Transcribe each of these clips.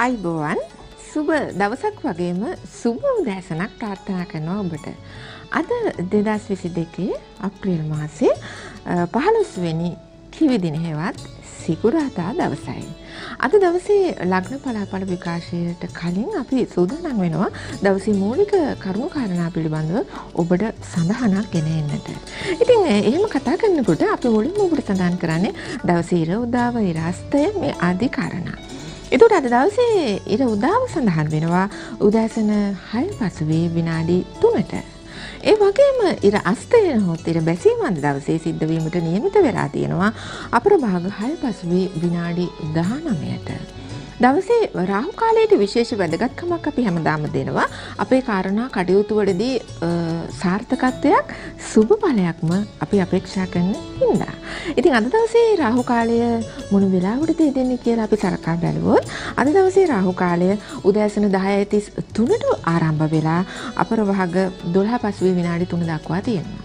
අයිබෝවන් සුබ දවසක් වගේම සුබ උදෑසනක් ප්‍රාර්ථනා කරනවා ඔබට. අද 2022 අප්‍රේල් මාසේ 15 වෙනි කිවි දින හෙවත් සිකුරාදා දවසයි. අද දවසේ ලග්න පලාපල විකාශයට කලින් අපි සූදානම් වෙනවා දවසේ මූලික කරුණු කාරණා පිළිබඳව ඔබට සඳහනක් ගෙන එන්නට. ඉතින් එහෙම කතා කරනකොට අපි මුලින්ම ඔබට සඳහන් කරන්නේ දවසේ ඉර උදාව ඉර අස්තය මේ ආදී කාරණා. එතකොට අද දවසේ ඉර උදාව සඳහන් වෙනවා උදෑසන 6 පසුවේ විනාඩි 3ට. ඒ වගේම ඉර අස්තය හොත් ඉර බැසීම අද දවසේ සිද්ධ වීමට නියමිත වෙලා තියෙනවා අපරභාග 6 පසුවේ විනාඩි 19ට. දවසේ රාහු කාලයට විශේෂ වැදගත්කමක් අපි හැමදාම දෙනවා. අපේ කාරණා කටයුතු වලදී සාර්ථකත්වයක් සුබ ඵලයක්ම අපි අපේක්ෂා කරන හින්දා. ඉතින් අද දවසේ රාහු කාලය මොන වෙලාවටද දෙන්නේ කියලා අපි සලකා බැලුවොත් අද දවසේ රාහු කාලය උදෑසන 10:33ට ආරම්භ වෙලා අපරභාග 12 පසුවේ විනාඩි 3 දක්වා තියෙනවා.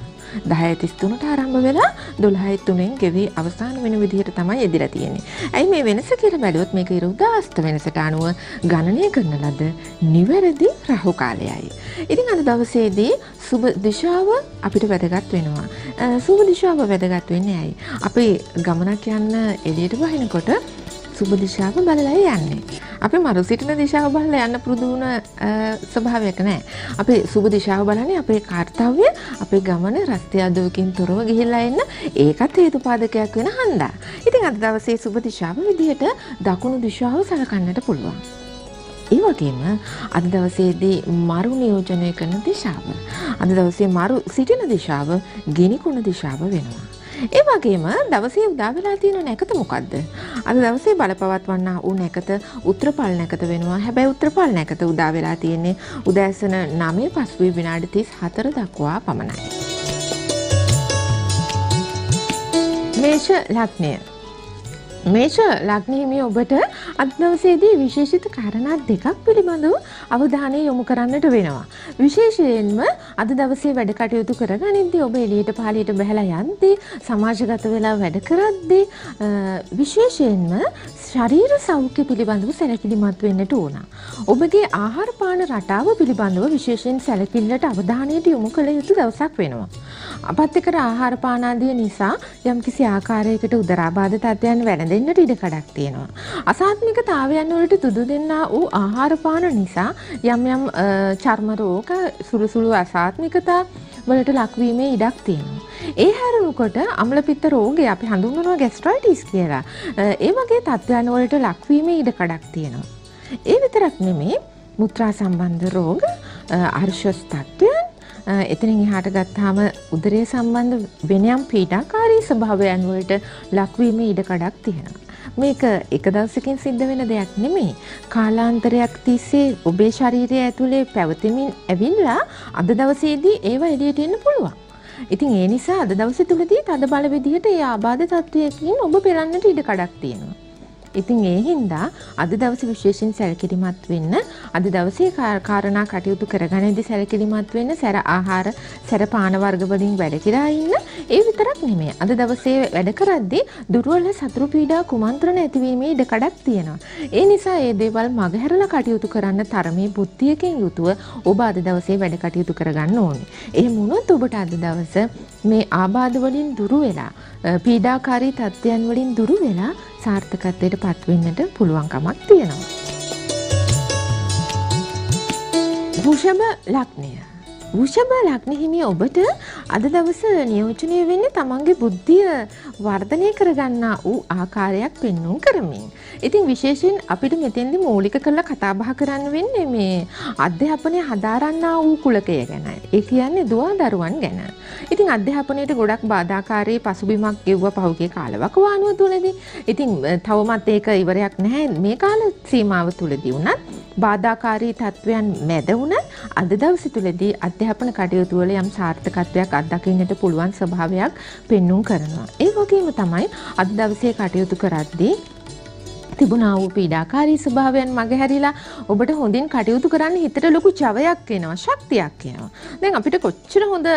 10:33ට ආරම්භ වෙලා 12:03න් ගෙවි අවසන් වෙන විදිහට තමයි එදිලා තියෙන්නේ. ඇයි මේ වෙනස කියලා බැලුවොත් මේක ඉර උදාස්ත වෙනසට අනුව ගණනය කරන ලද නිවැරදි රාහු කාලයයි. ඉතින් අද දවසේදී සුබ දිශාව අපිට වැදගත් වෙනවා. සුබ දිශාව වැදගත් වෙන්නේ ඇයි? අපි ගමනක් යන්න එළියට වහිනකොට සුබ දිශාව බලලා යන්නේ. අපි මරු සිටින දිශාව බලලා යන්න පුරුදු වුණ ස්වභාවයක් නැහැ. අපි සුබ දිශාව බලන්නේ අපේ කාර්යය, අපේ ගමන රස්තිය අදුවකින් තොරව ගිහිල්ලා එන්න ඒකත් හේතුපාදකයක් වෙන හන්දා. ඉතින් අද දවසේ සුබ දිශාව විදිහට දකුණු දිශාව සලකන්නට පුළුවන්. ඒ වගේම අද දවසේදී මරු නියෝජනය කරන දිශාව. අද දවසේ මරු සිටින දිශාව ගිනිකුණ දිශාව වෙනවා. ඒ වගේම දවසේ උදා වෙලා තියෙන නැකත මොකද්ද? අද දවසේ බලපවත්වන්නා වූ නැකත උත්තරපල් නැකත වෙනවා. හැබැයි උත්තරපල් නැකත උදා වෙලා තියෙන්නේ උදෑසන 9 පසුවේ විනාඩි 34 දක්වා පමණයි. මේෂ ලග්නය. මේෂ ලග්න හිමි ඔබට අද දවසේදී විශේෂිත කාරණා දෙකක් පිළිබඳව අවධානය යොමු කරන්නට වෙනවා. විශේෂයෙන්ම අද දවසේ වැඩ කටයුතු කරගනිද්දී ඔබ එළියට පහළියට බහලා යද්දී සමාජගත වෙලා වැඩ කරද්දී විශේෂයෙන්ම ශරීර සෞඛ්‍ය පිළිබඳව සැලකිලිමත් වෙන්නට ඕන. ඔබගේ ආහාර පාන රටාව පිළිබඳව විශේෂයෙන් සැලකිල්ලට අවධානයට යොමු කළ යුතු දවසක් වෙනවා. අපත්‍යකර ආහාර පාන ආදිය නිසා යම්කිසි ආකාරයකට උදරාබාධ තත්ත්වයන් වැළඳෙන්නට ඉඩ කඩක් තියෙනවා. අසාත්මිකතාවයන් වලට තුඩු දෙන්නා වූ ආහාර පාන නිසා යම් යම් චර්ම රෝග සුළු සුළු අසාත්මිකතා වලට ලක්වීමේ ඉඩක් තියෙනවා. ඒ හැරුණකොට අම්ල පිත්ත රෝගය අපි හඳුන්වනවා ગેස්ට්‍රයිටිස් කියලා. ඒ වගේ තත්ත්වයන් වලට ලක්වීමේ ඉඩ කඩක් තියෙනවා. ඒ විතරක් නෙමෙයි මුත්‍රා සම්බන්ධ රෝග, අර්ශස් තත්ත්වයන් එතනින් එහාට ගත්තාම උදරය සම්බන්ධ වෙන යම් පීඩාකාරී ස්වභාවයන් වලට ලක්වීමේ ඉඩ කඩක් තියෙනවා. මේක එක දවසකින් සිද්ධ වෙන දෙයක් නෙමෙයි. කාලාන්තරයක් තිස්සේ ඔබේ ශරීරය ඇතුලේ පැවතෙමින් ඇවිල්ලා අද දවසේදී ඒව එළියට එන්න පුළුවන්. ඉතින් ඒ නිසා අද දවසේ තුලදී තද බල විදිහට ඒ ආබාධ තත්වයකින් ඔබ පෙරන්නට ඉඩ කඩක් තියෙනවා. ඉතින් ඒ හින්දා අද දවසේ විශේෂයෙන් සැලකිලිමත් වෙන්න, අද දවසේ කාරණා කටයුතු කරගන්නදී සැලකිලිමත් වෙන්න, සැර ආහාර, සැර පාන වර්ග වලින් වැඩ කිරා ඉන්න. ඒ විතරක් නෙමෙයි. අද දවසේ වැඩ කරද්දී දුර්වල සතුරු පීඩා කුමන්ත්‍රණ ඇතිවීමේ ඉඩ කඩක් තියෙනවා. ඒ නිසා මේ දේවල් මගහැරලා කටයුතු කරන්න තරමේ බුද්ධියකින් යුතුව ඔබ අද දවසේ වැඩ කටයුතු කරගන්න ඕනේ. එහෙම වුණොත් ඔබට අද දවස මේ ආබාධ වලින් දුරු වෙලා, පීඩාකාරී තත්ත්වයන් වලින් දුරු වෙලා සාර්ථකත්වයට පත් වෙන්නට පුළුවන්කමක් තියෙනවා. වෘෂභ ලග්නය. වෘෂභ ලග්න හිමි ඔබට අද දවස නියෝජනය වෙන්නේ තමන්ගේ බුද්ධිය වර්ධනය කරගන්නා වූ ආකාරයක් පෙන්වුම් කරමින්. ඉතින් විශේෂයෙන් අපිට මෙතෙන්දි මූලික කරලා කතා බහ කරන්න වෙන්නේ මේ අධ්‍යාපනය හදාරන්නා වූ කුලකය ගැනයි. ඒ කියන්නේ දුවා දරුවන් ගැන. ඉතින් අධ්‍යාපනයට ගොඩක් බාධාකාරී පසුබිමක් ගෙවුවා පහුගිය කාලවකවානුව තුලදී. ඉතින් තවමත් ඒක ඉවරයක් නැහැ මේ කාල සීමාව තුලදී උනත් බාධාකාරී තත්වයන් මැද වුණත් අද දවසේ තුලදී අධ්‍යාපන කටයුතු වල යම් සාර්ථකත්වයක් අත්දකින්නට පුළුවන් ස්වභාවයක් පෙන්වුම් කරනවා. ඒ වගේම තමයි අද දවසේ කටයුතු කරද්දී තිබුණා වූ පීඩාකාරී ස්වභාවයන් මගහැරිලා ඔබට හොඳින් කටයුතු කරන්න හිතට ලොකු ජවයක් එනවා, ශක්තියක් එනවා. දැන් අපිට කොච්චර හොඳ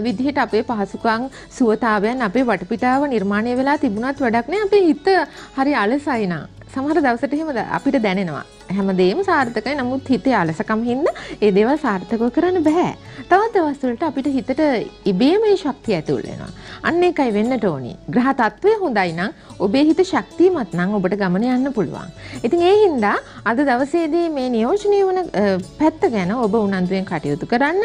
විදිහට අපේ පහසුකම් සුවතාවයන් අපේ වටපිටාව නිර්මාණය වෙලා තිබුණත් වැඩක් නෑ. අපේ හිත හරි අලසයි නා. සමහර දවසට එහෙම අපිට දැනෙනවා. හැමදේම සාර්ථකයි. නමුත් හිතේ අලසකම් හින්දා ඒ දේවල් සාර්ථකව කරන්න බෑ. තවත් දවස් වලට අපිට හිතට ඉබේම මේ ශක්තිය ඇතුල් වෙනවා. අන්න ඒකයි වෙන්නට ඕනි. ග්‍රහ තත්ත්වය හොඳයි නම් ඔබේ හිත ශක්තිමත් නම් ඔබට ගමන යන්න පුළුවන්. ඉතින් ඒ හින්දා අද දවසේදී මේ නියෝජනය වන පැත්ත ගැන ඔබ උනන්දුවෙන් කටයුතු කරන්න.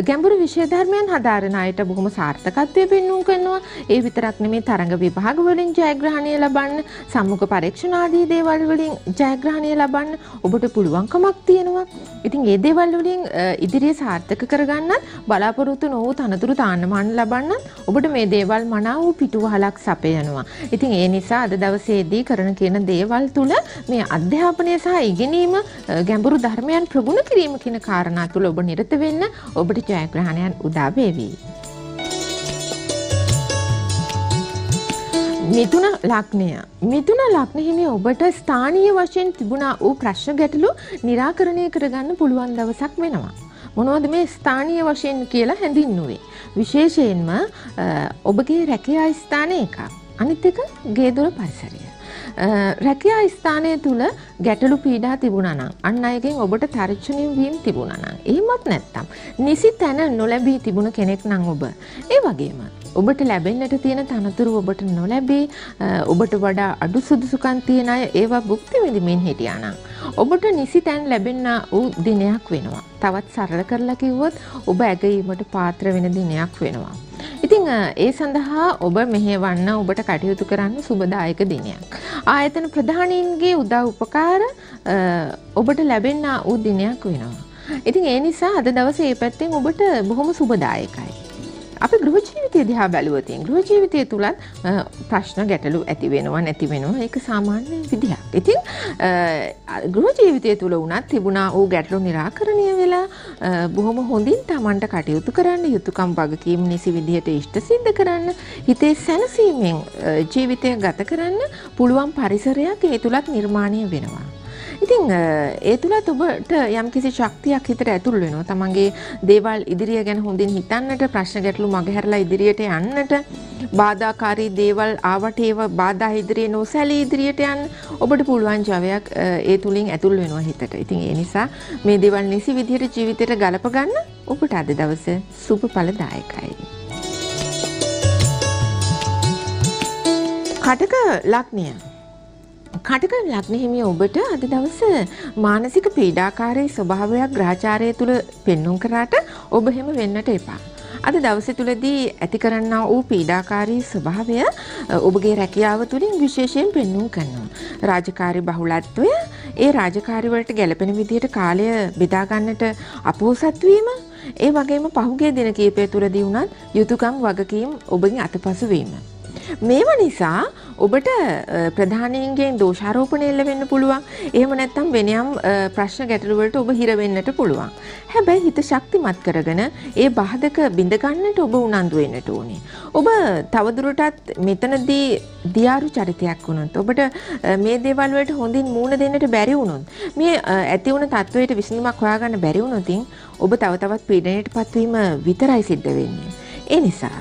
ගැඹුරු විෂය ධර්මයන් හදාරන අයට බොහොම සාර්ථකත්වය පෙන්වුම් කරනවා. ඒ විතරක් නෙමේ තරඟ විභාග වලින් ජයග්‍රහණය ලබන්න, සම්මුඛ පරීක්ෂණ ආදී දේවල් වලින් ජයග්‍රහණය ලබන්න ඔබට පුළුවන්කමක් තියෙනවා. ඉතින් මේ දේවල් වලින් ඉදිරියේ සාර්ථක කරගන්නත් බලාපොරොත්තු නොවූ තනතුරු තාන්නමාන ලබන්නත් ඔබට මේ දේවල් මනාව වූ පිටුවහලක් සපයනවා. ඉතින් ඒ නිසා අද දවසේදී කරන කියන දේවල් තුල මේ අධ්‍යාපනය සහ ඉගෙනීම ගැඹුරු ධර්මයන් ප්‍රගුණ කිරීම කියන කාරණා තුල ඔබ නිරත වෙන්න ඔබට ජයග්‍රහණයන් උදා වේවි. මිථුන ලග්නය. මිථුන ලග්න හිමි ඔබට ස්ථානීය වශයෙන් තිබුණා වූ ප්‍රශ්න ගැටලු निराකරණය කරගන්න පුළුවන් දවසක් වෙනවා. මොනවද මේ ස්ථානීය වශයෙන් කියලා හැඳින්වුවේ? විශේෂයෙන්ම ඔබගේ රැකියා ස්ථානය එකක්. අනිත් එක ගේ දොර පරිසරය. රැකියා ස්ථානය තුල ගැටලු පීඩා තිබුණා නම් අන් අයගෙන් ඔබට තර්ජනය වීම තිබුණා නම් එහෙමත් නැත්නම් නිසි තැන නොලැබී තිබුණ කෙනෙක් නම් ඔබ ඒ වගේම ඔබට ලැබෙන්නට තියෙන තනතුරු ඔබට නොලැබී ඔබට වඩා අඩු සුදුසුකම් තියෙන අය ඒවා භුක්ති විඳින්මින් හිටියා නම් ඔබට නිසි තැන් ලැබෙන්න වූ දිනයක් වෙනවා. තවත් සරල කරලා කිව්වොත් ඔබ ඇගීමට පාත්‍ර වෙන දිනයක් වෙනවා. ඉතින් ඒ සඳහා ඔබ මෙහෙවන්න ඔබට කටයුතු කරන්න සුබදායක දිනයක්. ආයතන ප්‍රධානීන්ගේ උදව් උපකාර ඔබට ලැබෙන්න වූ දිනයක් වෙනවා. ඉතින් ඒ නිසා අද දවසේ මේ පැත්තෙන් ඔබට බොහොම සුබදායකයි. අපි ගෘහ ජීවිතය දිහා බැලුවොත් ගෘහ ජීවිතය තුලත් ප්‍රශ්න ගැටලු ඇති වෙනවා නැති වෙනවා ඒක සාමාන්‍ය විදිහක්. ඉතින් ගෘහ ජීවිතය තුල වුණත් තිබුණා වූ ගැටලු निराකරණය වෙලා බොහොම හොඳින් Tamanට කටයුතු කරන්න, යුතුයකම් වගකීම් නිසි විදිහට ඉෂ්ට සිද්ධ කරන්න, හිතේ සැනසීමෙන් ජීවිතය ගත කරන්න පුළුවන් පරිසරයක් ඒ තුලත් නිර්මාණය වෙනවා. ඉතින් ඒ තුලත් ඔබට යම්කිසි ශක්තියක් හිතට ඇතුල් වෙනවා. තමන්ගේ දේවල් ඉදිරිය ගැන හොඳින් හිතන්නට, ප්‍රශ්න ගැටලු මගහැරලා ඉදිරියට යන්නට, බාධාකාරී දේවල් ආවට ඒව බාධා ඉදිරියේ නොසැලී ඉදිරියට යන්න ඔබට පුළුවන් ජවයක් ඒ තුලින් ඇතුල් වෙනවා හිතට. ඉතින් ඒ නිසා මේ දේවල් නිසි විදිහට ජීවිතයට ගලප ගන්න ඔබට අද දවසේ සුබ ඵලදායකයි. කටක ලග්නය. කටක ලග්න හිමි ඔබට අද දවසේ මානසික පීඩාකාරී ස්වභාවයක් ග්‍රහචාරය තුල පෙන්වුම් කරාට ඔබ හැම වෙන්නට එපා. අද දවසේ තුලදී ඇති කරන්නා වූ පීඩාකාරී ස්වභාවය ඔබගේ රැකියාව තුලින් විශේෂයෙන් පෙන්වුම් කරනවා. රාජකාරී බහුලත්වය, ඒ රාජකාරී වලට ගැළපෙන විදිහට කාලය බෙදා ගන්නට අපොහසත් වීම, ඒ වගේම පහුගිය දින කිහිපය තුලදී වුණත් යුතුයකම් වගකීම් ඔබගෙන් අතපසු වීම. මේව නිසා ඔබට ප්‍රධානීන්ගෙන් දෝෂාරෝපණය එල්ල වෙන්න පුළුවන්. එහෙම නැත්නම් වෙනයම් ප්‍රශ්න ගැටළු වලට ඔබ හිර වෙන්නට පුළුවන්. හැබැයි හිත ශක්තිමත් කරගෙන ඒ බාධක බිඳ ගන්නට ඔබ උනන්දු වෙන්නට ඕනේ. ඔබ තවදුරටත් මෙතනදී දියාරු චරිතයක් වුණොත් ඔබට මේ දේවල් වලට හොඳින් මූණ දෙන්නට බැරි වුණොත් මේ ඇති වුණ තත්වයට විසඳුමක් හොයාගන්න බැරි වුණොත් ඔබ තව තවත් පීඩනයටපත් වීම විතරයි සිද්ධ වෙන්නේ. ඒ නිසා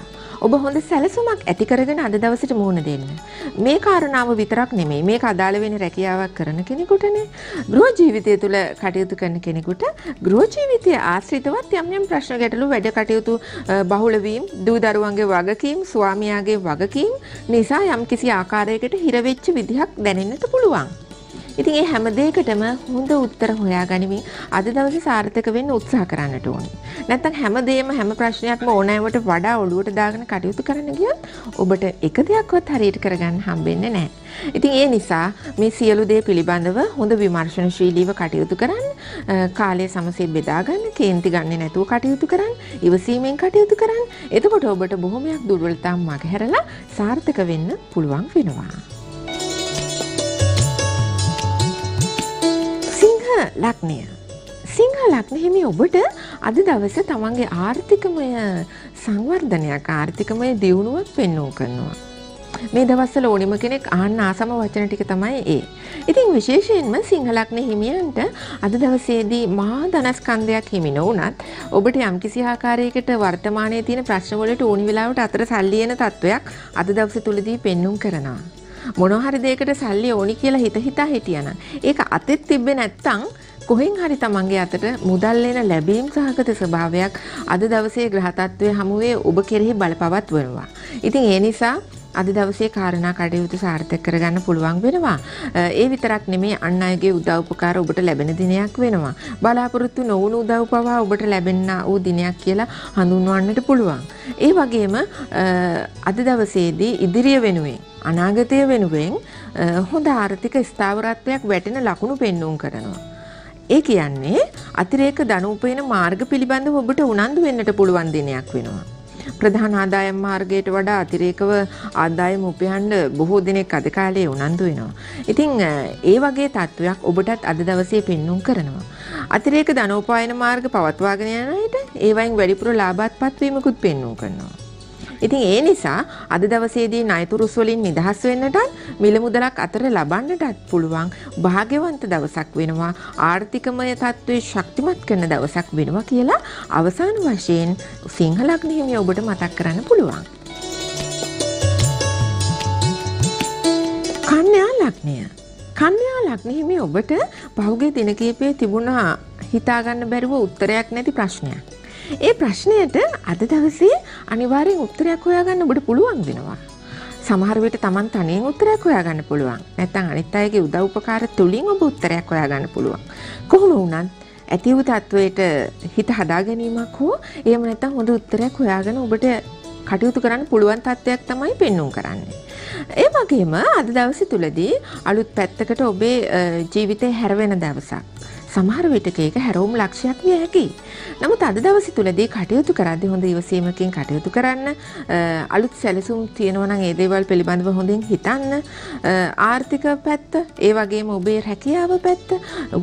ඔබ හොඳ සැලසුමක් ඇති කරගෙන අද දවසට මුහුණ දෙන්න. මේ කාරණාව විතරක් නෙමෙයි මේක අදාළ වෙන රැකියාවක් කරන කෙනෙකුටනේ, ගෘහ ජීවිතය තුළ කටයුතු කරන කෙනෙකුට ගෘහ ජීවිතය ආශ්‍රිතවත් යම් යම් ප්‍රශ්න ගැටලු වැඩ කටයුතු බහුල වීම, දූ දරුවන්ගේ වගකීම්, ස්වාමියාගේ වගකීම් නිසා යම් කිසි ආකාරයකට හිර වෙච්ච විදිහක් දැනෙන්නත් පුළුවන්. ඉතින් මේ හැම දෙයකටම හොඳ උත්තර හොයාගනිමින් අද දවසේ සාර්ථක වෙන්න උත්සාහ කරන්නට ඕනේ. නැත්නම් හැම ප්‍රශ්නයක්ම ඕනෑමට වඩා ඔළුවට දාගෙන කටයුතු කරන්න ගියොත් ඔබට එක දෙයක්වත් හරියට කරගන්න හම්බෙන්නේ නැහැ. ඉතින් ඒ නිසා මේ සියලු දේ පිළිබඳව හොඳ විමර්ශනශීලීව කටයුතු කරන්න, කාලය සමසේ බෙදා ගන්න, කේන්ති ගන්නේ නැතුව කටයුතු කරන්න, ඉවසීමෙන් කටයුතු කරන්න. එතකොට ඔබට බොහොමයක් දුර්වලතා මගහැරලා සාර්ථක වෙන්න පුළුවන් වෙනවා. ලග්නය. සිංහ ලග්න හිමි ඔබට අද දවසේ තමන්ගේ ආර්ථිකමය සංවර්ධනයක්, ආර්ථිකමය දියුණුවක් පෙන්වුම් කරනවා. මේ දවස්වල ඕනිම කෙනෙක් අහන්න ආසම වචන ටික තමයි ඒ. ඉතින් විශේෂයෙන්ම සිංහ ලග්න හිමියන්ට අද දවසේදී මහා ධනස්කන්ධයක් හිමි නොවුනත් ඔබට යම්කිසි ආකාරයකට වර්තමානයේ තියෙන ප්‍රශ්න වලට ඕනි වෙලාවට අතර සල්ලි එන තත්වයක් අද දවසේ තුලදී පෙන්වුම් කරනවා. මොනවා හරි දෙයකට සල්ලි ඕනි කියලා හිතා හිටියනම් ඒක අතෙත් තිබ්බේ නැත්තම් කොහෙන් හරි තමන්ගේ අතට මුදල් එන ලැබීම් සහගත ස්වභාවයක් අද දවසේ ග්‍රහ තත්ත්වයේ හමුවේ ඔබ කෙරෙහි බලපවත්වනවා. ඉතින් ඒ නිසා අද දවසේ කාරණා කටයුතු සාර්ථක කරගන්න පුළුවන් වෙනවා. ඒ විතරක් නෙමේ අන් අයගේ උදව් උපකාර ඔබට ලැබෙන දිනයක් වෙනවා. බලාපොරොත්තු නොවුණු උදව් පවා ඔබට ලැබෙන්න වූ දිනයක් කියලා හඳුන්වන්නට පුළුවන්. ඒ වගේම අද දවසේදී ඉදිරිය වෙනුවෙන් අනාගතය වෙනුවෙන් හොඳ ආර්ථික ස්ථාවරත්වයක් වැටෙන ලකුණු පෙන්වුම් කරනවා. ඒ කියන්නේ අතිරේක ධන උපයන මාර්ග පිළිබඳව ඔබට උනන්දු වෙන්නට පුළුවන් දිනයක් වෙනවා. ප්‍රධාන ආදායම් මාර්ගයට වඩා අතිරේකව ආදායම උපයන්න බොහෝ දිනෙක අද කාලේ උනන්දු වෙනවා. ඉතින් ඒ වගේ තත්වයක් ඔබටත් අද දවසේ පෙන්වුම් කරනවා. අතිරේක ධනෝපායන මාර්ග පවත්වාගෙන යන විට ඒවයින් වැඩිපුර ලාභාත්පත් වීමකුත් පෙන්වුම් කරනවා. ඉතින් ඒ නිසා අද දවසේදී ණයතුරුස් වලින් නිදහස් වෙන්නටත් මිල මුදලක් අතර ලබන්නටත් පුළුවන් භාග්‍යවන්ත දවසක් වෙනවා. ආර්ථිකමය තත්ත්වයේ ශක්තිමත් කරන දවසක් වෙනවා කියලා අවසාන වශයෙන් සිංහ ලග්න හිමිය ඔබට මතක් කරන්න පුළුවන්. කන්‍යා ලග්නය. කන්‍යා ලග්න හිමිය ඔබට පහුගිය දින කිහිපයේ තිබුණා හිතා ගන්න බැරුව උත්තරයක් නැති ප්‍රශ්නයක්. ඒ ප්‍රශ්නයට අද දවසේ අනිවාර්යෙන් උත්තරයක් හොයාගන්න ඔබට පුළුවන් වෙනවා. සමහර විට Taman තනියෙන් උත්තරයක් හොයාගන්න පුළුවන්. නැත්නම් අනිත් අයගේ උදව් උපකාර තුලින් ඔබ උත්තරයක් හොයාගන්න පුළුවන්. කොහොම වුණත් ඇති වූ තත්වයට හිත හදා ගැනීමක් හෝ එහෙම නැත්නම් හොඳ උත්තරයක් හොයාගෙන ඔබට කටයුතු කරන්න පුළුවන් තත්ත්වයක් තමයි පෙන්වුම් කරන්නේ. ඒ වගේම අද දවසේ තුලදී අලුත් පැත්තකට ඔබේ ජීවිතේ හැරවෙන දවසක්. සමහර විටක ඒක හැරවුම් ලක්ෂයක් විය හැකියි. නමුත් අද දවසේ තුලදී කටයුතු කරද්දී හොඳ ඉවසීමකින් කටයුතු කරන්න, අලුත් සැලසුම් තියෙනවා නම් ඒ දේවල් පිළිබඳව හොඳින් හිතන්න, ආර්ථික පැත්ත, ඒ වගේම ඔබේ රැකියාව පැත්ත,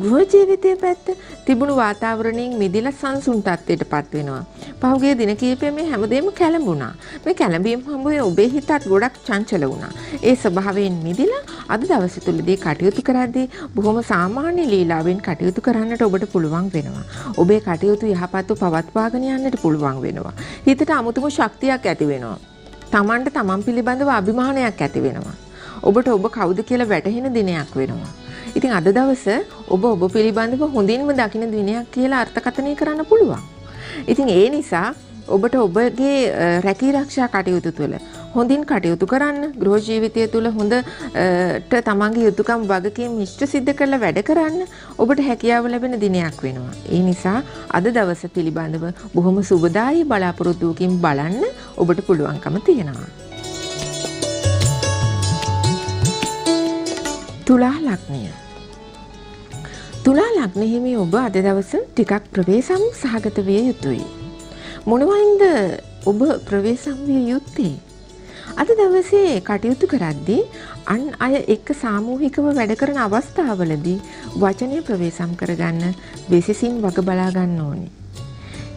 ගෘහ ජීවිතයේ පැත්ත තිබුණු වාතාවරණයෙන් මිදිලා සංසුන් තත්ත්වයටපත් වෙනවා. පහුගිය දින කිහිපෙ මේ හැමදේම කැළඹුණා. මේ කැළඹීම් හමුවේ ඔබේ හිතත් ගොඩක් චංචල වුණා. ඒ ස්වභාවයෙන් මිදිලා අද දවසේ තුලදී කටයුතු කරද්දී බොහොම සාමාන්‍ය ලීලාවෙන් කටයුතු කරන්නට ඔබට පුළුවන් වෙනවා. ඔබේ කටයුතු යහපත්ව පවත්වාගෙන යන්නට පුළුවන් වෙනවා. හිතට අමුතුම ශක්තියක් ඇති වෙනවා. Tamanට Taman පිළිබඳව අභිමානයක් ඇති වෙනවා. ඔබට ඔබ කවුද කියලා වැටහෙන දිනයක් වෙනවා. ඉතින් අද දවස ඔබ පිළිබඳව හොඳින්ම දකින දිනයක් කියලා අර්ථකථනය කරන්න පුළුවන්. ඉතින් ඒ නිසා ඔබට ඔබගේ රැකී ආරක්ෂා කටයුතු තුළ හොඳින් කටයුතු කරන්න, ගෘහ ජීවිතය තුළ හොඳට තමන්ගේ යුතුයකම් වගකීම් ඉෂ්ට සිද්ධ කරලා වැඩ කරන්න ඔබට හැකියාව ලැබෙන දිනයක් වෙනවා. ඒ නිසා අද දවස පිළිබඳව බොහොම සුබදායී බලාපොරොත්තුවකින් බලන්න ඔබට පුළුවන්කම තියෙනවා. තුලා ලග්නය. තුලා ලග්න හිමි ඔබ අද දවස ටිකක් ප්‍රවේශම් සහගත විය යුතුයි. මොනවයින්ද ඔබ ප්‍රවේශම් විය යුත්තේ? අද දවසේ කටයුතු කරද්දී අන් අය එක්ක සාමූහිකව වැඩ කරන අවස්ථාවලදී වචනය ප්‍රවේශම් කරගන්න විශේෂින් වග බලා ගන්න ඕනේ.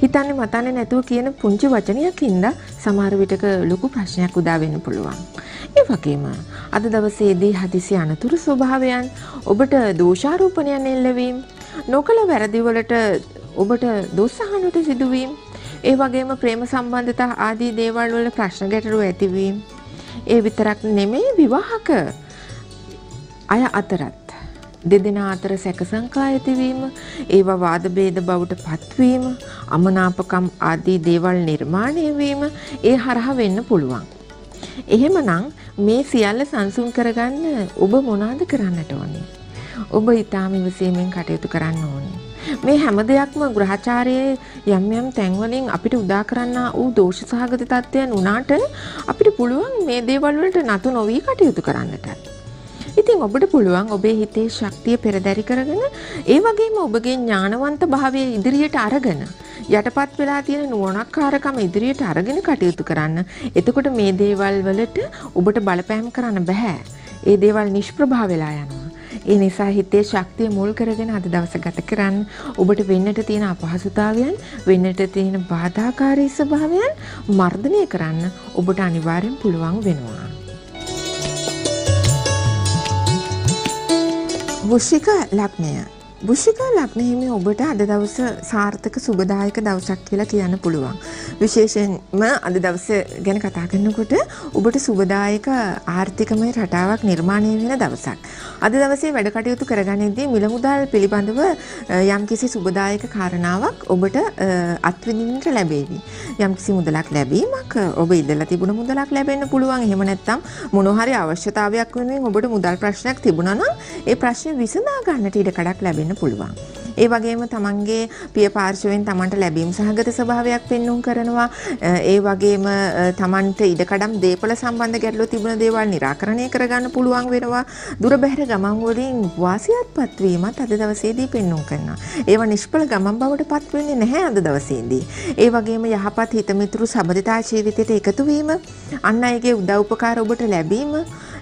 හිතන්නේ මතන්නේ නැතුව කියන පුංචි වචනයකින්ද සමහර විටක ලොකු ප්‍රශ්නයක් උදා වෙන්න පුළුවන්. ඒ වගේම අද දවසේදී හදිසි අනතුරු ස්වභාවයන්, ඔබට දෝෂාරෝපණයන් එල්ලවීම, නොකළ වැරදි වලට ඔබට දොස් අහන්නට සිදුවීම, ඒ වගේම ප්‍රේම සම්බන්ධතා ආදී දේවල් වල ප්‍රශ්න ගැටලු ඇතිවීම, ඒ විතරක් නෙමෙයි විවාහක අය අතරත් දෙදෙනා අතර සැක සංකා ඇතිවීම, ඒවා වාද භේද බවට පත්වීම, අමනාපකම් ආදී දේවල් නිර්මාණය වීම ඒ හරහා වෙන්න පුළුවන්. එහෙමනම් මේ සියල්ල සංසුන් කරගන්න ඔබ මොනවාද කරන්නට ඕනේ? ඔබ ඊටාම ඉවසීමෙන් කටයුතු කරන්න ඕනේ. මේ හැම දෙයක්ම ග්‍රහචාරයේ යම් යම් තැන්වලින් අපිට උදා කරන්නා වූ දෝෂ සහගත තත්ත්වයන් උනාට අපිට පුළුවන් මේ දේවල් වලට නතු නොවි කටයුතු කරන්නට. ඉතින් ඔබට පුළුවන් ඔබේ හිතේ ශක්තිය පෙරදරි කරගෙන ඒ වගේම ඔබගේ ඥානවන්ත භාවය ඉදිරියට අරගෙන යටපත් වෙලා තියෙන නුවණක්කාරකම ඉදිරියට අරගෙන කටයුතු කරන්න. එතකොට මේ දේවල් වලට ඔබට බලපෑම් කරන්න බෑ. ඒ දේවල් නිෂ්ප්‍රභා වෙලා යනවා. ඒ නිසා හිතේ ශක්තිය මුල් කරගෙන අද දවස ගත කරන්න. ඔබට වෙන්නට තියෙන අපහසුතාවයන්, වෙන්නට තියෙන බාධාකාරී ස්වභාවයන් මර්ධනය කරන්න ඔබට අනිවාර්යෙන් පුළුවන් වෙනවා. වෘශ්චික ලග්නය. වෘශ්චික ලග්න හිමි ඔබට අද දවස සාර්ථක සුබදායක දවසක් කියලා කියන්න පුළුවන්. විශේෂයෙන්ම අද දවස ගැන කතා කරනකොට ඔබට සුබදායක ආර්ථිකමය රටාවක් නිර්මාණය වෙන දවසක්. අද දවසේ වැඩ කටයුතු කරගනිද්දී මිල මුදල් පිළිබඳව යම්කිසි සුබදායක කාරණාවක් ඔබට අත්විඳින්නට ලැබේවි. යම්කිසි මුදලක් ලැබීමක් ඔබ ඉඳලා තිබුණ මුදලක් ලැබෙන්න පුළුවන්. එහෙම නැත්නම් මොන හරි අවශ්‍යතාවයක් වෙනුවෙන් ඔබට මුදල් ප්‍රශ්නයක් තිබුණා නම් ඒ ප්‍රශ්නේ විසඳා ගන්නට ඉඩ කඩක් ලැබෙන්න පුළුවන්. ඒ වගේම තමන්ගේ පිය පාර්ශවයෙන් තමන්ට ලැබීම් සහගත ස්වභාවයක් පෙන්වුම් කරනවා. ඒ වගේම තමන්ට ඉඩකඩම් දේපල සම්බන්ධ ගැටලු තිබුණ දේවල් निराකරණය කරගන්න පුළුවන් වෙනවා. දුර බැහැර ගමන් වලින් වාසියත්පත් වීමත් අද දවසේදී පෙන්වුම් කරනවා. ඒවා නිෂ්ඵල ගමන් බවට පත් වෙන්නේ නැහැ අද දවසේදී. ඒ වගේම යහපත් හිතමිතුරු සබඳතා ජීවිතයට එකතු වීම, අන් අයගේ උදව් උපකාර ඔබට ලැබීම,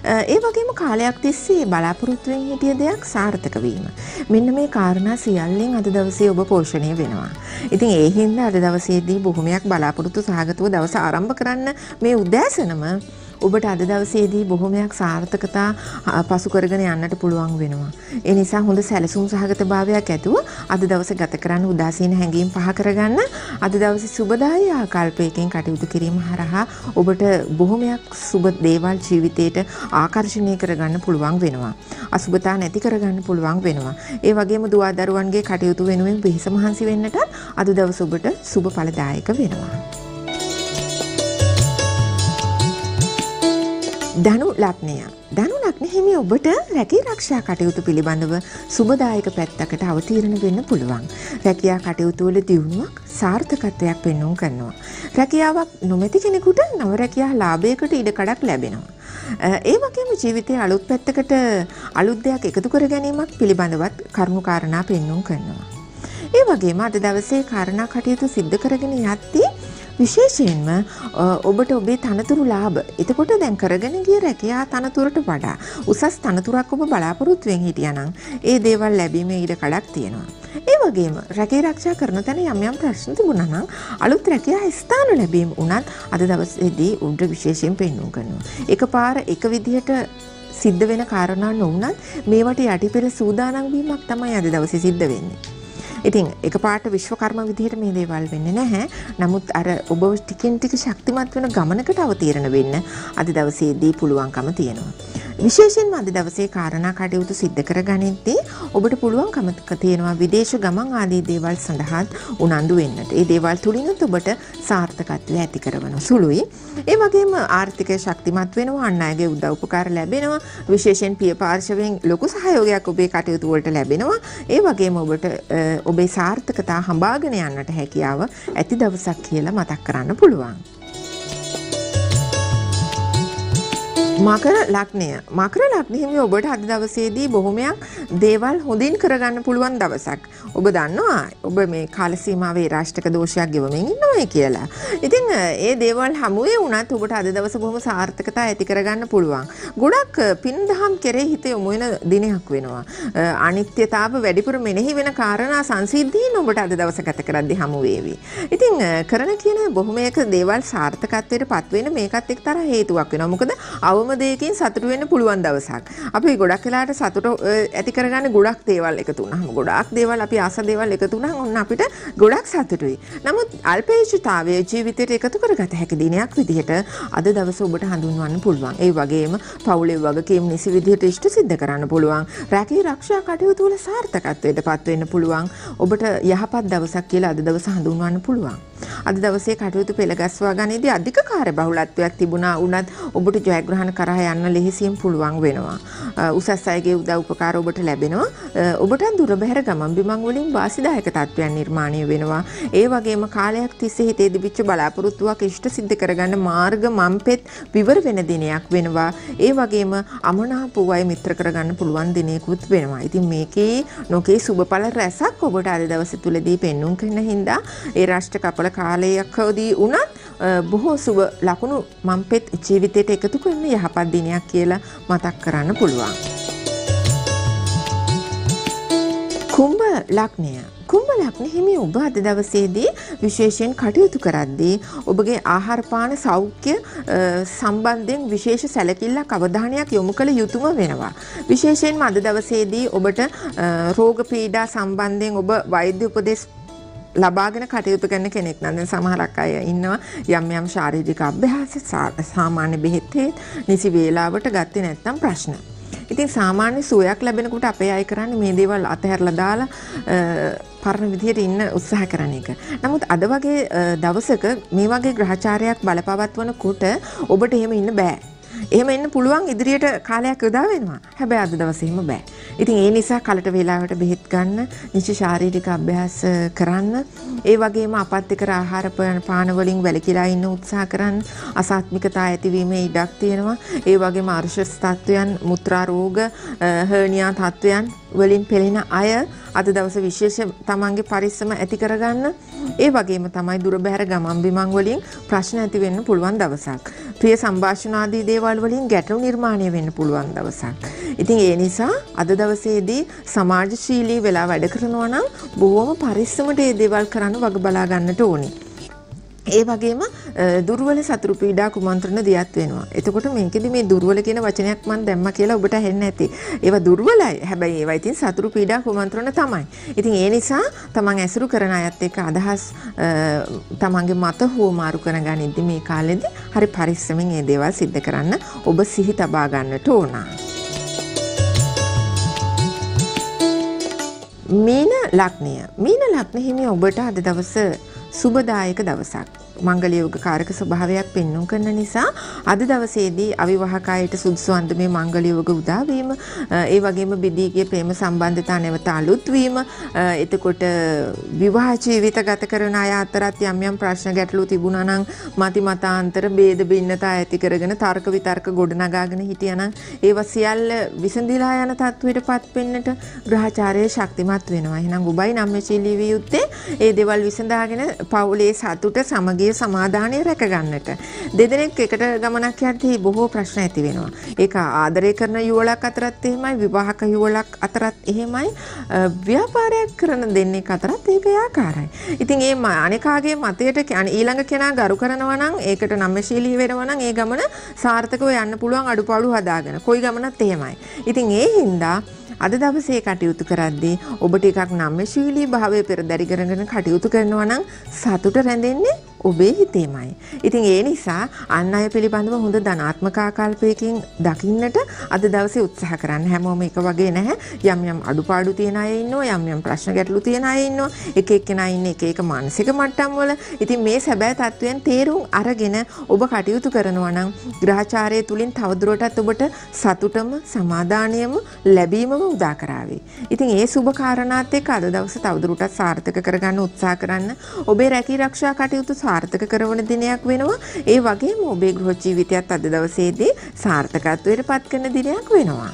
ඒ වගේම කාලයක් තිස්සේ බලාපොරොත්තුවෙන් හිටිය දෙයක් සාර්ථක වීම. මෙන්න මේ කාරණා සියල්ලෙන් අද දවසේ ඔබ පෝෂණය වෙනවා. ඉතින් ඒ හින්දා අද දවසේදී බොහොමයක් බලාපොරොත්තු සහගතව දවස ආරම්භ කරන්න මේ උදෑසනම ඔබට අද දවසේදී බොහොමයක් සාර්ථකතා පසු කරගෙන යන්නට පුළුවන් වෙනවා. ඒ නිසා හොඳ සැලසුම් සහගත භාවයක් ඇතුව අද දවස ගත කරන්න උදාසීන හැඟීම් පහ කරගන්න අද දවසේ සුබදායී ආකල්පයකින් කටයුතු කිරීම හරහා ඔබට බොහොමයක් සුබ දේවල් ජීවිතයට ආකර්ෂණය කරගන්න පුළුවන් වෙනවා. අසුබතා නැති කරගන්න පුළුවන් වෙනවා. ඒ වගේම දුවා දරුවන්ගේ කටයුතු වෙනුවෙන් වෙහෙස මහන්සි වෙන්නට අද දවස ඔබට සුබ ඵලදායක වෙනවා. ධනු ලග්නය. ධනු ලග්න හිමි ඔබට රැකී ආරක්ෂා කටයුතු පිළිබඳව සුබදායක පැත්තකට අවතීර්ණ වෙන්න පුළුවන්. රැකියා කටයුතු වල දියුණුවක් සාර්ථකත්වයක් පෙන්වුම් කරනවා. රැකියාවක් නොමැති කෙනෙකුට නව රැකියා ලාභයකට ඉඩකඩක් ලැබෙනවා. ඒ වගේම ජීවිතයේ අලුත් පැත්තකට අලුත් දෙයක් එකතු කර ගැනීමක් පිළිබඳවත් කරුණු කාරණා පෙන්වුම් කරනවා. ඒ වගේම අද දවසේ කාරණා කටයුතු සිද්ධ කරගෙන යද්දී විශේෂයෙන්ම ඔබට ඔබේ තනතුරු ලාභ එතකොට දැන් කරගෙන ගිය රැකියා තනතුරට වඩා උසස් තනතුරක් ඔබ බලාපොරොත්තුෙන් හිටියානම් ඒ දේවල් ලැබීමේ ඉඩ කඩක් තියෙනවා. ඒ වගේම රැකී ආරක්ෂා කරන තැන යම් යම් ප්‍රශ්න තිබුණා නම් අලුත් රැකියා ස්ථාන ලැබීම උනත් අද දවසේදී උඩ විශේෂයෙන් පෙන්වුම් කරනවා. එකපාර එක විදිහට සිද්ධ වෙන කාරණා නොවුනත් මේවට යටිපෙර සූදානම් වීමක් තමයි අද දවසේ සිද්ධ වෙන්නේ. ඉතින් එකපාරට විශ්වකර්ම විදිහට මේ දේවල් වෙන්නේ නැහැ. නමුත් අර ඔබ ටිකෙන් ටික ශක්තිමත් වෙන ගමනකට අවතීර්ණ වෙන්න අද දවසේදී පුළුවන්කම තියෙනවා. විශේෂයෙන්ම අද දවසේ කාරණා කටයුතු සිද්ධ කරගනිද්දී ඔබට පුළුවන්කම තියෙනවා විදේශ ගමන් ආදී දේවල් සඳහා උනන්දු වෙන්නට. ඒ දේවල් තුලිනුත් ඔබට සාර්ථකත්වය ඇති කරවන සුළුයි. ඒ වගේම ආර්ථිකය ශක්තිමත් වෙනවා, අන් අයගේ උදව් උපකාර ලැබෙනවා. විශේෂයෙන් පිය පාර්ශවයෙන් ලොකු සහයෝගයක් ඔබේ කටයුතු වලට ලැබෙනවා. ඒ වගේම ඔබට ඔබේ සාර්ථකතා හඹාගෙන යන්නට හැකියාව ඇති දවසක් කියලා මතක් කරන්න පුළුවන්. මකර ලග්නය. මකර ලග්න හිමි ඔබට අද දවසේදී බොහොමයක් දේවල් හොඳින් කරගන්න පුළුවන් දවසක්. ඔබ දන්නවා ඔබ මේ කාල සීමාවේ රාෂ්ටක දෝෂයක් ගෙවමින් ඉන්නවයි කියලා. ඉතින් ඒ දේවල් හමුවේ වුණත් ඔබට අද දවස බොහොම සාර්ථකතා ඇති කරගන්න පුළුවන්. ගොඩක් පින් දහම් කෙරෙහි හිත යොමු වෙන දිනයක් වෙනවා. අනිත්‍යතාව වැඩිපුර මෙනෙහි වෙන කාරණා සංසිද්ධීන් ඔබට අද දවස ගත කරද්දී හමු වේවි. ඉතින් කරන කියන බොහොමයක දේවල් සාර්ථකත්වයට පත් වෙන මේකත් එක්තරා හේතුවක් වෙනවා. මොකද අවම දෙයකින් සතුට වෙන්න පුළුවන් දවසක්. අපි ගොඩක් වෙලාට සතුට ඇති කරගන්න ගොඩක් දේවල් එකතු වුණාම ගොඩක් දේවල් අපි ආස දේවල් එකතු වුණාම ඔන්න අපිට ගොඩක් සතුටුයි. නමුත් අල්පේච්ඡතාවයේ ජීවිතයට එකතු කරගත හැකි දිනයක් විදිහට අද දවස ඔබට හඳුන්වන්න පුළුවන්. ඒ වගේම පවුලේ වගකීම් නිසි විදිහට ඉෂ්ට සිද්ධ කරන්න පුළුවන්. රැකී ආරක්ෂා කටයුතු වල සාර්ථකත්වයට පත් වෙන්න පුළුවන්. ඔබට යහපත් දවසක් කියලා අද දවස හඳුන්වන්න පුළුවන්. අද දවසේ කටයුතු පෙළගස්වා ගනිද්දී අධික කාර්යබහුලත්වයක් තිබුණා වුණත් ඔබට ජයග්‍රහණ කරා යන්න ලෙහෙසියෙන් පුළුවන් වෙනවා. උසස් අයගේ උදව් උපකාර ඔබට ලැබෙනවා. ඔබට දුර බැහැර ගමන් බිමන් වලින් වාසිදායක තත්ත්වයන් නිර්මාණය වෙනවා. ඒ වගේම කාලයක් තිස්සේ හිතේ තිබිච්ච බලාපොරොත්තුවක් ඉෂ්ට සිද්ධ කරගන්න මාර්ග මම්පෙත් විවර වෙන දිනයක් වෙනවා. ඒ වගේම අමනාප වූ මිත්‍ර කරගන්න පුළුවන් දිනයකුත් වෙනවා. ඉතින් මේකේ නොකේ සුබඵල රැසක් ඔබට අද දවස තුලදී පෙන්වුම් කරන හින්දා ඒ රාෂ්ට්‍ර කපල කාලයකදී උනත් බොහෝ සුබ ලකුණු මම්පෙත් ජීවිතයට එකතු කරන යහපත් දිනයක් කියලා මතක් කරන්න පුළුවන්. කුම්භ ලග්නය. කුම්භ ලග්න හිමි ඔබ අද දවසේදී විශේෂයෙන් කටයුතු කරද්දී ඔබගේ ආහාර පාන සෞඛ්‍ය සම්බන්ධයෙන් විශේෂ සැලකිල්ලක් අවධානයක් යොමු කළ යුතුම වෙනවා. විශේෂයෙන්ම අද දවසේදී ඔබට රෝග පීඩා සම්බන්ධයෙන් ඔබ වෛද්‍ය උපදෙස් ලබාගෙන කටයුතු කරන කෙනෙක් නම් දැන් සමහරක් අය ඉන්නවා යම් යම් ශාරීරික අභ්‍යාස සාමාන්‍ය බෙහෙත් නිසි වේලාවට ගත්තේ නැත්නම් ප්‍රශ්න. ඉතින් සාමාන්‍ය සුවයක් ලැබෙනකොට අපේ අය කරන්නේ මේ දේවල් අතහැරලා දාලා පරණ විදිහට ඉන්න උත්සාහ කරන එක. නමුත් අද වගේ දවසක මේ වගේ ග්‍රහචාරයක් බලපවත්වනකොට ඔබට එහෙම ඉන්න බෑ. එහෙම ඉන්න පුළුවන් ඉදිරියට කාලයක් යොදා වෙනවා. හැබැයි අද දවසේ එහෙම බෑ. ඉතින් ඒ නිසා කලට වේලාවට බෙහෙත් ගන්න, නිසි ශාරීරික අභ්‍යාස කරන්න, ඒ වගේම අපත්‍යකර ආහාර පාන වලින් වැළකීලා ඉන්න උත්සාහ කරන්න. අසාත්මිකතා ඇතිවීමේ ඉඩක් තියෙනවා. ඒ වගේම අර්ශස් තත්වයන්, මුත්‍රා රෝග, හර්නියා තත්වයන් වලින් පෙළෙන අය අද දවසේ විශේෂ තමන්ගේ පරිස්සම ඇති කරගන්න. ඒ වගේම තමයි දුර බැහැර ගමන් බිමන් වලින් ප්‍රශ්න ඇති වෙන්න පුළුවන් දවසක්. ප්‍රිය සංഭാෂණ ආදී දේවල් වලින් ගැටලු නිර්මාණය වෙන්න පුළුවන් දවසක්. ඉතින් ඒ නිසා අද දවසේදී සමාජශීලී වෙලා වැඩ කරනවා නම් බොහොම පරිස්සමට මේ දේවල් කරන්න වග බලා ගන්නට ඕනේ. ඒ වගේම දුර්වල සතුරු පීඩා කුමන්ත්‍රණ දියත් වෙනවා. එතකොට මේකෙදි මේ දුර්වල කියන වචනයක් මම දැම්මා කියලා ඔබට ඇහෙන්නේ නැති. ඒවා දුර්වලයි. හැබැයි ඒවා ඉතින් සතුරු පීඩා කුමන්ත්‍රණ තමයි. ඉතින් ඒ නිසා තමන් ඇසුරු කරන අයත් එක්ක අදහස් තමන්ගේ මත හුවමාරු කරගනිද්දි මේ කාලෙදී හරි පරිස්සමෙන් මේ දේවල් සිද්ධ කරන්න ඔබ සිහි තබා ගන්නට ඕන. මීන ලග්නය. මීන ලග්න හිමි ඔබට අද දවස සුබදායක දවසක්. මංගල යෝග කාරක ස්වභාවයක් පෙන්වුම් කරන නිසා අද දවසේදී අවිවාහකයට සුදුසු අන්දමේ මංගල යෝග උදා වීම, ඒ වගේම බෙදීගේ ප්‍රේම සම්බන්ධතා නැවත අලුත් වීම, එතකොට විවාහ ජීවිත ගත කරන අය අතරත් යම් යම් ප්‍රශ්න ගැටලු තිබුණා නම් මති මතාන්තර ભેද බින්නතා ඇති කරගෙන තර්ක විතර්ක ගොඩනගාගෙන හිටියා නම් ඒවා සියල්ල විසඳිලා යන තත්වයටපත් වෙන්නට ග්‍රහචාරයේ ශක්තිමත් වෙනවා. එහෙනම් ඔබයි නම්‍යශීලී විය යුත්තේ ඒ දේවල් විසඳාගෙන පවුලේ සතුට සමගිය සමාදානය රැක ගන්නට. දෙදෙනෙක් එකට ගමනක් යද්දී බොහෝ ප්‍රශ්න ඇති වෙනවා. ඒක ආදරය කරන යුවලක් අතරත් එහෙමයි, විවාහක යුවලක් අතරත් එහෙමයි, ව්‍යාපාරයක් කරන දෙන්නෙක් අතරත් ඒක ආකාරයි. ඉතින් ඒ අනිකාගේ මතයට ඊළඟ කෙනා ගරු කරනවා නම්, ඒකට නම්‍යශීලී වෙනවා නම් ඒ ගමන සාර්ථකව යන්න පුළුවන් අඩුපාඩු හදාගෙන. කොයි ගමනත් එහෙමයි. ඉතින් ඒ හින්දා අද දවසේ කටයුතු කරද්දී ඔබට එකක් නම්‍යශීලී භාවය පෙරදරි කරගෙන කටයුතු කරනවා නම් සතුට රැඳෙන්නේ ඔබේ හිතේමයි. ඉතින් ඒ නිසා අන් අය පිළිබඳව හොඳ ධනාත්මක ආකල්පයකින් දකින්නට අද දවසේ උත්සාහ කරන්න. හැමෝම එක වගේ නැහැ. යම් යම් අඩුපාඩු තියෙන අය ඉන්නවා, යම් යම් ප්‍රශ්න ගැටලු තියෙන අය ඉන්නවා. එක එක්කෙනා ඉන්නේ එක එක මානසික මට්ටම් වල. ඉතින් මේ සැබෑ තත්වයන් තේරුම් අරගෙන ඔබ කටයුතු කරනවා නම් ග්‍රහචාරය තුලින් තවදුරටත් ඔබට සතුටම සමාදානයම ලැබීමම උදා කරાવી. ඉතින් ඒ සුබ කාරණාත් එක්ක අද දවසේ තවදුරටත් සාර්ථක කරගන්න උත්සාහ කරන්න. ඔබේ රැකී ආරක්ෂා කටයුතු සාර්ථක කරන දිනයක් වෙනවා. ඒ වගේම ඔබේ ගෘහ ජීවිතයත් අද දවසේදී සාර්ථකත්වයට පත් කරන දිනයක් වෙනවා.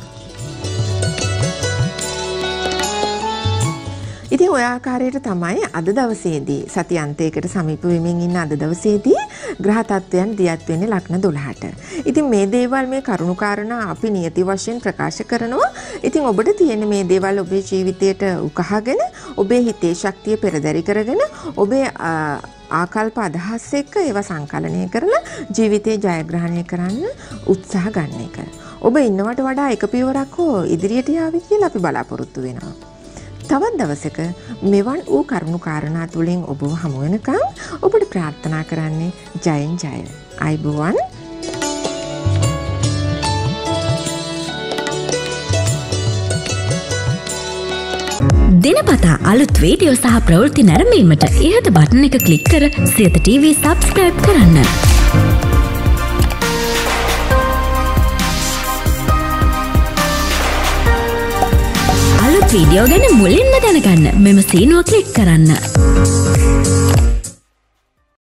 ඉතින් ඔය ආකාරයට තමයි අද දවසේදී සතියන්තයකට සමීප වෙමින් ඉන්න අද දවසේදී ග්‍රහ තත්ත්වයන් දියත් වෙන්නේ ලග්න 12ට. ඉතින් මේ දේවල් මේ කරුණු කාරණා අපි නියති වශයෙන් ප්‍රකාශ කරනවා. ඉතින් ඔබට තියෙන මේ දේවල් ඔබේ ජීවිතයට උකහාගෙන ඔබේ හිතේ ශක්තිය පෙරදරි කරගෙන ඔබේ ආකල්ප අදහස් එක්ක ඒවා සංකලනය කරලා ජීවිතේ ජයග්‍රහණය කරන්න උත්සාහ ගන්න එක. ඔබ ඉන්නවට වඩා එක පියවරක් හෝ ඉදිරියට යාවි කියලා අපි බලාපොරොත්තු වෙනවා. තවත් දවසක මෙවන් වූ කරුණු කාරණා තුලින් ඔබව හමු වෙනකම් ඔබට ප්‍රාර්ථනා කරන්නේ ජයෙන් ජය. අයබෝවන්. දිනපතා අලුත් වීඩියෝ සහ ප්‍රවෘත්ති නැරඹීමට ඉහත බටන් එක ක්ලික් කර සියත TV subscribe කරන්න. අලුත් වීඩියෝ ගැන මුලින්ම දැනගන්න මෙම සීනුව ක්ලික් කරන්න.